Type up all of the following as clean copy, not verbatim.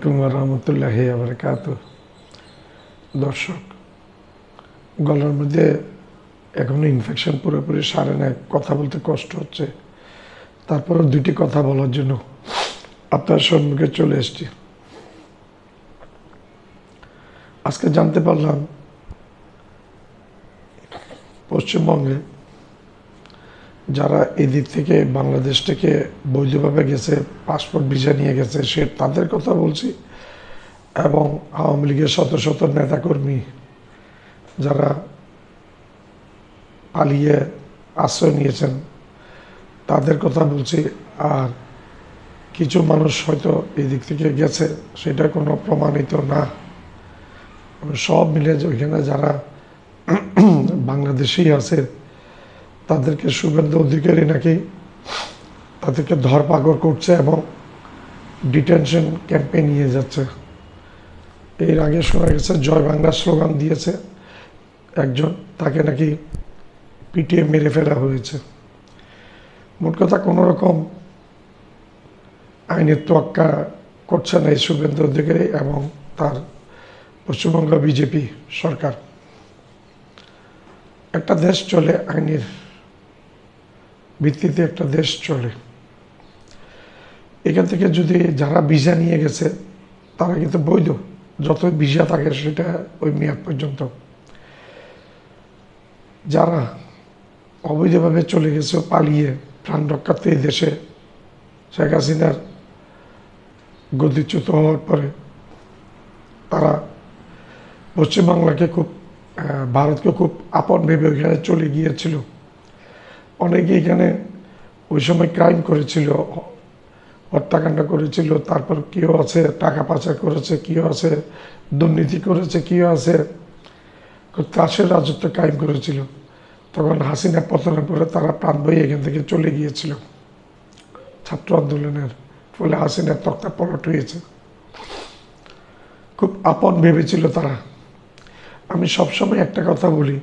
আলাইকুম রহমতুল্লাহি বারাকাতুহু। দর্শক, গলার মধ্যে এখনো ইনফেকশন পুরোপুরি সারে নাই, কথা বলতে কষ্ট হচ্ছে। তারপরও দুটি কথা বলার জন্য আপনার সম্মুখে চলে এসেছি। আজকে জানতে পারলাম পশ্চিমবঙ্গে যারা এদিক থেকে বাংলাদেশ থেকে বৈধভাবে গেছে, পাসপোর্ট ভিসা নিয়ে গেছে, সে তাদের কথা বলছি, এবং আওয়ামী লীগের শত শত নেতাকর্মী যারা পালিয়ে আশ্রয় নিয়েছেন তাদের কথা বলছি। আর কিছু মানুষ হয়তো এদিক থেকে গেছে, সেটা কোনো প্রমাণিত না। সব মিলে ওইখানে যারা বাংলাদেশেই আছে তাদেরকে শুভেন্দু অধিকারী নাকি তাদেরকে ধরপাকড় করছে এবং ডিটেনশন ক্যাম্পে নিয়ে যাচ্ছে। এর আগে শোনা গেছে জয় বাংলা স্লোগান দিয়েছে একজন, তাকে নাকি পিটিয়ে মেরে ফেলা হয়েছে। মোট কথা কোনো রকম আইনের তোয়াক্কা করছে না এই শুভেন্দু অধিকারী এবং তার পশ্চিমবঙ্গ বিজেপি সরকার। একটা দেশ চলে আইনের ভিত্তিতে, একটা দেশ চলে। এখান থেকে যদি যারা ভিসা নিয়ে গেছে তারা কিন্তু বৈধ, যত ভিসা থাকে সেটা ওই মেয়াদ পর্যন্ত। যারা অবৈধভাবে চলে গেছে পালিয়ে প্রাণ রক্ষার্থে এই দেশে শেখ হাসিনার গদিচ্যুত হওয়ার পরে তারা পশ্চিমবাংলাকে খুব ভারতকে খুব আপন ভেবে ওইখানে চলে গিয়েছিল। অনেকে এখানে ওই সময় ক্রাইম করেছিল, হত্যাকাণ্ড করেছিল, তারপর কেউ আছে টাকা পাচার করেছে, কেউ আছে দুর্নীতি করেছে, কেউ আছে ত্রাসের রাজত্ব কায়েম করেছিল। তখন হাসিনা পতনের পরে তারা প্রাণ বয়ে এখান থেকে চলে গিয়েছিল ছাত্র আন্দোলনের ফলে হাসিনার তক্তা পলট হয়েছে। খুব আপন ভেবেছিল তারা। আমি সবসময় একটা কথা বলি,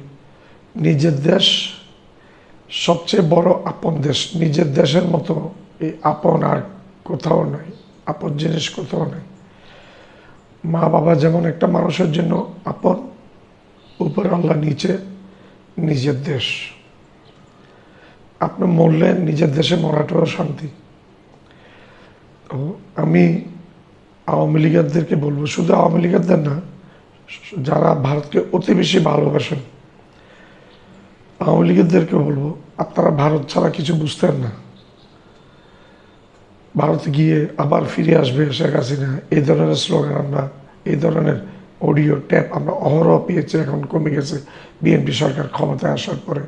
নিজের দেশ সবচেয়ে বড় আপন দেশ। নিজের দেশের মতো এই আপন আর কোথাও নাই, আপন জিনিস কোথাও নাই। মা বাবা যেমন একটা মানুষের জন্য আপন, উপর আল্লাহ নিচে নিজের দেশ। আপনি মরলে নিজের দেশে মরাটাও শান্তি। তো আমি আওয়ামী লীগারদেরকে বলবো, শুধু আওয়ামী লীগারদের না, যারা ভারতকে অতি বেশি ভালোবাসেন আওয়ামী লীগদেরকে বলবো, আপনারা ভারত ছাড়া কিছু বুঝতেন না। ভারতে গিয়ে আবার ফিরে আসবে শেখ হাসিনা, এই ধরনের স্লোগান আমরা, এই ধরনের অডিও ট্যাপ আমরা অহরহ পেয়েছি। এখন কমে গেছে বিএনপি সরকার ক্ষমতায় আসার পরে।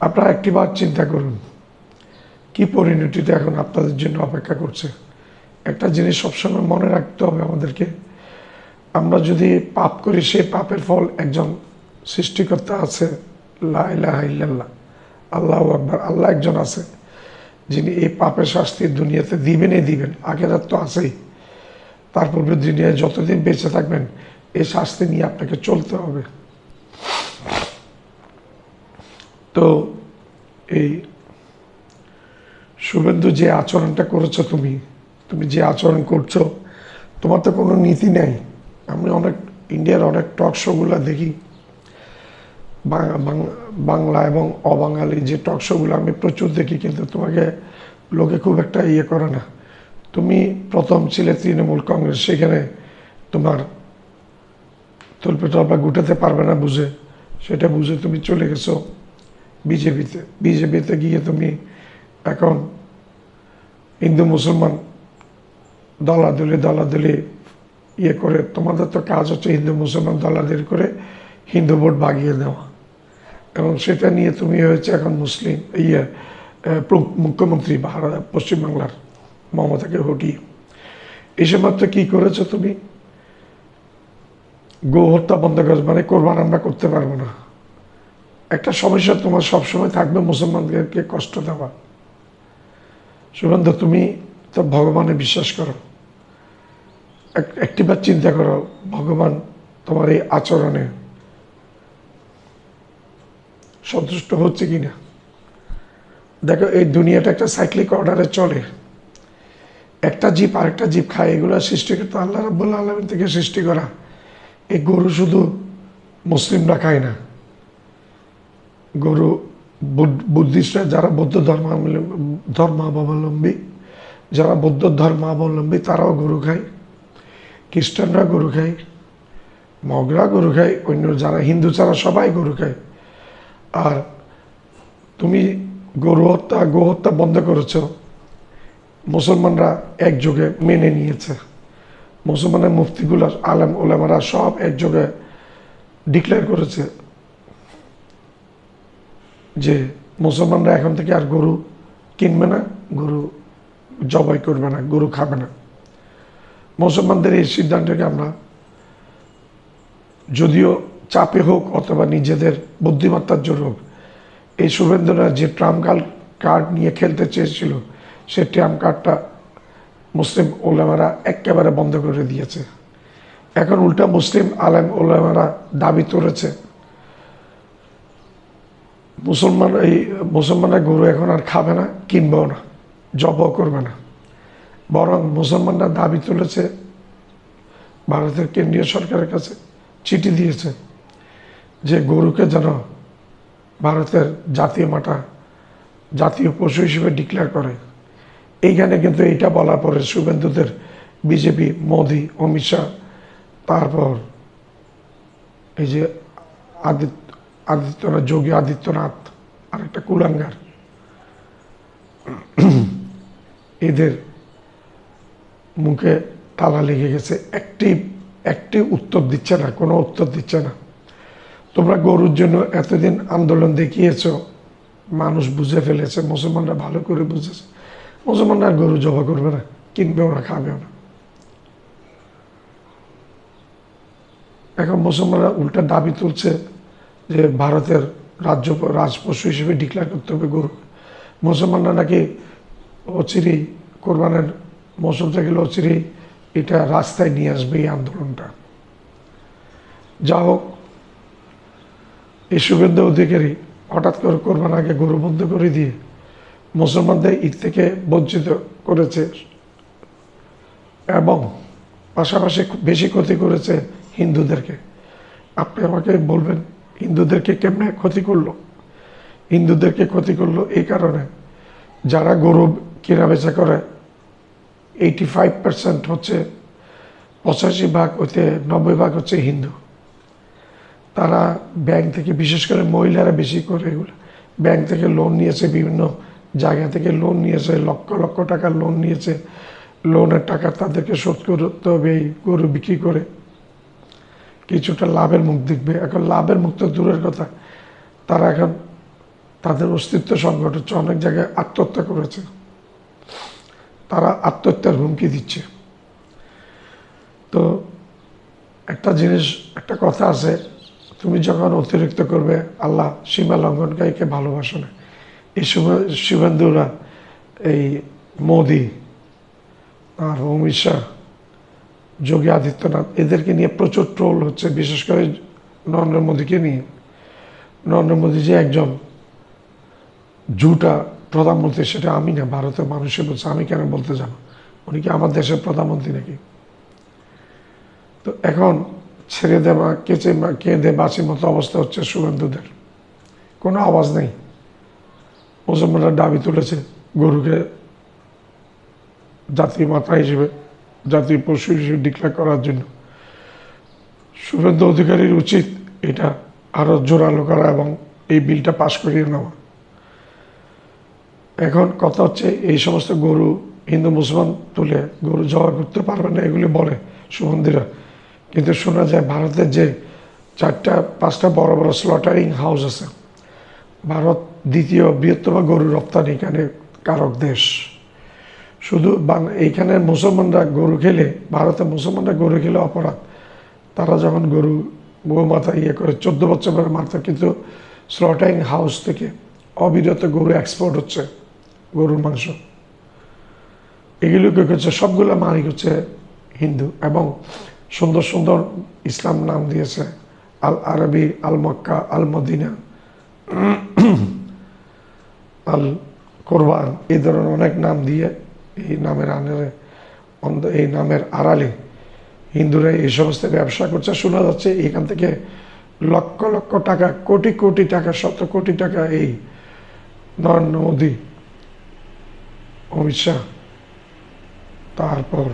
আপনারা একটিবার চিন্তা করুন কি পরিণতিটা এখন আপনাদের জন্য অপেক্ষা করছে। একটা জিনিস সবসময় মনে রাখতে হবে আমাদেরকে, আমরা যদি পাপ করি সেই পাপের ফল একজন সৃষ্টিকর্তা আছে, লা ইলাহা ইল্লাল্লাহ, আল্লাহু আকবার। আল্লাহ একজন আছে যিনি এই পাপের শাস্তি দুনিয়াতে দিবেনই দিবেন, আখিরাত তো আছেই। তারপর দুনিয়ায় যতদিন বেঁচে থাকবেন এই শাস্তি নিয়ে আপনাকে চলতে হবে। তো এই শুভেন্দু যে আচরণটা করেছো, তুমি যে আচরণ করছো, তোমার তো কোনো নীতি নেই। আমি ইন্ডিয়ার অনেক টক শোগুলো দেখি, বাংলা এবং অবাঙালি যে টক শোগুলো আমি প্রচুর দেখি, কিন্তু তোমাকে লোকে খুব একটা ইয়ে করে না। তুমি প্রথম ছিলে তৃণমূল কংগ্রেস, সেখানে তোমার তল্পা গুটাতে পারবে না বুঝে, সেটা বুঝে তুমি চলে গেছো বিজেপিতে গিয়ে তুমি এখন হিন্দু মুসলমান দলাদলি ইয়ে করে, তোমাদের তো কাজ হচ্ছে হিন্দু মুসলমান দলাদলি করে হিন্দু ভোট বাগিয়ে দেওয়া, এবং সেটা নিয়ে তুমি হয়েছে এখন মুসলিম মুখ্যমন্ত্রী পশ্চিমবাংলার মমতাকে হটিয়ে। এই সময় তো কী করেছো তুমি, গো হত্যা বন্ধ করেছো, মানে কোরবান আমরা করতে পারবো না। একটা সমস্যা তোমার সবসময় থাকবে, মুসলমানদেরকে কষ্ট দেওয়া। শুভেন্দু, তুমি তো ভগবানে বিশ্বাস করো, একটিবার চিন্তা করো ভগবান তোমার এই আচরণে সন্তুষ্ট হচ্ছে কিনা। দেখো, এই দুনিয়াটা একটা সাইক্লিক অর্ডারে চলে। একটা জীব আরেকটা জীব খায়, এগুলো সৃষ্টিকর্তা আল্লাহ রাব্বুল আলামিন থেকে সৃষ্টি করা। এই গরু শুধু মুসলিমরা খায় না, গরু বুদ্ধিস্টরা, যারা বৌদ্ধ ধর্মাবলম্বী, যারা বৌদ্ধ ধর্মাবলম্বী তারাও গরু খায়, খ্রিস্টানরা গরু খায়, মগরা গরু খায়, অন্য যারা হিন্দু ছাড়া সবাই গরু খায়। আর তুমি গো হত্যা বন্ধ করেছ, মুসলমানরা একযোগে মেনে নিয়েছে। মুসলমানের মুফতিগুলো, আলেম ওলামারা সব একযোগে ডিক্লেয়ার করেছে যে মুসলমানরা এখন থেকে আর গরু কিনবে না, গরু জবাই করবে না, গরু খাবে না। মুসলমানদের এই সিদ্ধান্তকে আমরা, যদিও চাপে হোক অথবা নিজেদের বুদ্ধিমত্তার জোর হোক, এই শুভেন্দুরা যে ট্রাম্প কার্ড নিয়ে খেলতে চেয়েছিল, সেই ট্রাম্প কার্ডটা মুসলিম ওলামারা একেবারে বন্ধ করে দিয়েছে। এখন উল্টা মুসলিম আলেম ওলামারা দাবি তুলেছে মুসলমানরা গরু এখন আর খাবে না, কিনবেও না, জবাও করবে না। বরং মুসলমানরা দাবি তুলেছে, ভারতের কেন্দ্রীয় সরকারের কাছে চিঠি দিয়েছে যে গরুকে যেন ভারতের জাতীয় পশু হিসেবে ডিক্লেয়ার করে। এইখানে কিন্তু এইটা বলার পরে শুভেন্দুদের বিজেপি, মোদি, অমিত শাহ, তারপর এই যে যোগী আদিত্যনাথ, আর একটা কুলাঙ্গার, এদের মুখে তালা লেগে গেছে। একটি উত্তর দিচ্ছে না, কোনো উত্তর দিচ্ছে না। তোমরা গরুর জন্য এতদিন আন্দোলন দেখিয়েছ, মানুষ বুঝে ফেলেছে, মুসলমানরা ভালো করে বুঝেছে, মুসলমানরা গরু জবা করবে না, কিনবেও না, খাবেও না। এখন মুসলমানরা উল্টা দাবি তুলছে যে ভারতের রাজপশু হিসেবে ডিক্লেয়ার করতে হবে গরু। মুসলমানরা নাকি অচিরেই কোরবানের মৌসুমটা গেলে অচিরেই এটা রাস্তায় নিয়ে আসবে এই আন্দোলনটা। যা হোক, এই শুভেন্দু অধিকারী হঠাৎ করে কোরবান আগে গরু বন্ধ করে দিয়ে মুসলমানদের ঈদ থেকে বঞ্চিত করেছে এবং পাশাপাশি বেশি ক্ষতি করেছে হিন্দুদেরকে। আপনি আমাকে বলবেন হিন্দুদেরকে কেমনে ক্ষতি করলো? হিন্দুদেরকে ক্ষতি করলো এই কারণে, যারা গরু কেনা বেচা করে 85% হচ্ছে, 85% হতে 90% হচ্ছে হিন্দু। তারা ব্যাংক থেকে, বিশেষ করে মহিলারা বেশি করে এগুলো, ব্যাংক থেকে লোন নিয়েছে, বিভিন্ন জায়গা থেকে লোন নিয়েছে, লক্ষ লক্ষ টাকার লোন নিয়েছে। লোনের টাকা তাদেরকে শোধ করতে হবে এই গরু বিক্রি করে, কিছুটা লাভের মুখ দেখবে। এখন লাভের মুখ তো দূরের কথা, তারা এখন তাদের অস্তিত্ব সংকট হচ্ছে, অনেক জায়গায় আত্মহত্যা করেছে, তারা আত্মহত্যার হুমকি দিচ্ছে। তো একটা কথা আছে, তুমি যখন অতিরিক্ত করবে, আল্লাহ সীমা লঙ্ঘনকারীকে ভালোবাসে না। এই শুভেন্দুরা, এই মোদি আর অমিত শাহ, যোগী আদিত্যনাথ, এদেরকে নিয়ে প্রচুর ট্রোল হচ্ছে, বিশেষ করে নরেন্দ্র মোদীকে নিয়ে। নরেন্দ্র মোদী যে একজন ঝুটা প্রধানমন্ত্রী, সেটা আমি না, ভারতের মানুষে বলছে, আমি কেন বলতে যাব? উনি কি আমার দেশের প্রধানমন্ত্রী নাকি? তো এখন ছেড়ে দেওয়া কেঁদে বাঁচির মতো অবস্থা হচ্ছে শুভেন্দুদের, কোনো আওয়াজ নেই। মুসলমানরা দাবি তুলেছে গরুকে জাতীয় মাতা হিসেবে, জাতীয় পশু হিসেবে ডিক্লেয়ার করার জন্য। শুভেন্দু অধিকারীর উচিত এটা আরও জোরালো করা এবং এই বিলটা পাশ করিয়ে নেওয়া। এখন কথা হচ্ছে, এই সমস্ত গরু হিন্দু মুসলমান তুলে গরু জবাই করতে পারবে না এগুলি বলে শুভেন্দুরা, কিন্তু শোনা যায় ভারতের যে 4-5টা বড় বড় স্লটারিং হাউস আছে, ভারত দ্বিতীয় বৃহত্তম গরু রপ্তানিকারী কারক দেশ। শুধু এইখানে মুসলমানরা গরু খেলে, ভারতের মুসলমানরা গরু খেলে অপরাধ। তারা যখন গরু গোমাতা করে 14 বছর পরে মারত, কিন্তু স্লটারিং হাউস থেকে অবিরত গরু এক্সপোর্ট হচ্ছে, গরুর মাংস। এগুলোকে করছে, সবগুলো মালিক হচ্ছে হিন্দু, এবং সুন্দর সুন্দর ইসলাম নাম দিয়েছে, আল আরবি, আল মক্কা, আল মদিনা, আল কোরবান, এই ধরনের অনেক নাম দিয়ে এই নামের আনারে এই নামের আড়ালে হিন্দুরা এই সমস্ত ব্যবসা করছে। শোনা যাচ্ছে এখান থেকে লক্ষ লক্ষ টাকা, কোটি কোটি টাকা, শত কোটি টাকা এই নরেন্দ্র মোদী, অমিত শাহ, তারপর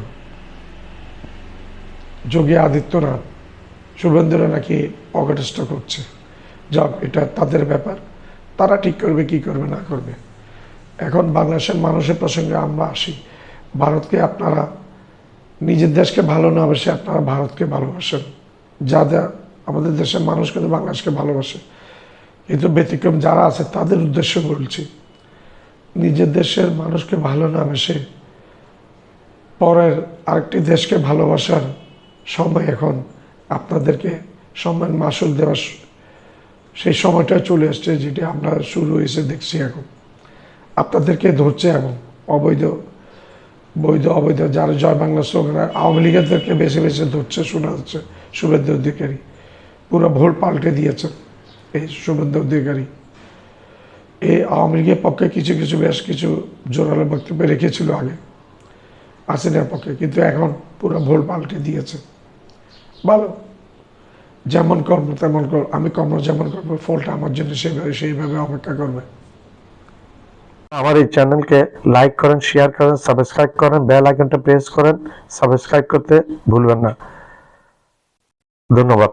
যোগী আদিত্যনাথ, শুভেন্দুরা নাকি পকেটস্থ করছে। যাক, এটা তাদের ব্যাপার, তারা ঠিক করবে কি করবে না করবে। এখন বাংলাদেশের মানুষের প্রসঙ্গে আমরা আসি। ভারতকে আপনারা নিজের দেশকে ভালো না বেসে আপনারা ভারতকে ভালোবাসেন। যা আমাদের দেশের মানুষ কিন্তু বাংলাদেশকে ভালোবাসে, কিন্তু ব্যতিক্রম যারা আছে তাদের উদ্দেশ্যে বলছি, নিজের দেশের মানুষকে ভালো না বেসে পরের আরেকটি দেশকে ভালোবাসার সময় এখন আপনাদেরকে সম্মান মাসুল দেওয়ার সেই সময়টা চলে আসছে, যেটি আমরা শুরু হয়েছে দেখছি। এখন আপনাদেরকে ধরছে এবং অবৈধ বৈধ অবৈধ যারা জয় বাংলা স্লোগান, আওয়ামী লীগেরদেরকে বেছে বেছে ধরছে শোনা যাচ্ছে। শুভেন্দু অধিকারী পুরো ভোল পাল্টে দিয়েছেন। এই শুভেন্দু অধিকারী এই আওয়ামী লীগের পক্ষে কিছু কিছু বেশ কিছু জোরালো বক্তব্য রেখেছিল আগে হাসিনার পক্ষে, কিন্তু এখন পুরো ভোল পাল্টে দিয়েছে। ভালো, যেমন কর্ম তেমন কর, আমি কর্ম যেমন করবো, ফলটা আমার জন্য সেইভাবে অপেক্ষা করবে। আমার এই চ্যানেলকে লাইক করেন, শেয়ার করেন, সাবস্ক্রাইব করেন, বেল আইকনটা প্রেস করেন, সাবস্ক্রাইব করতে ভুলবেন না। ধন্যবাদ।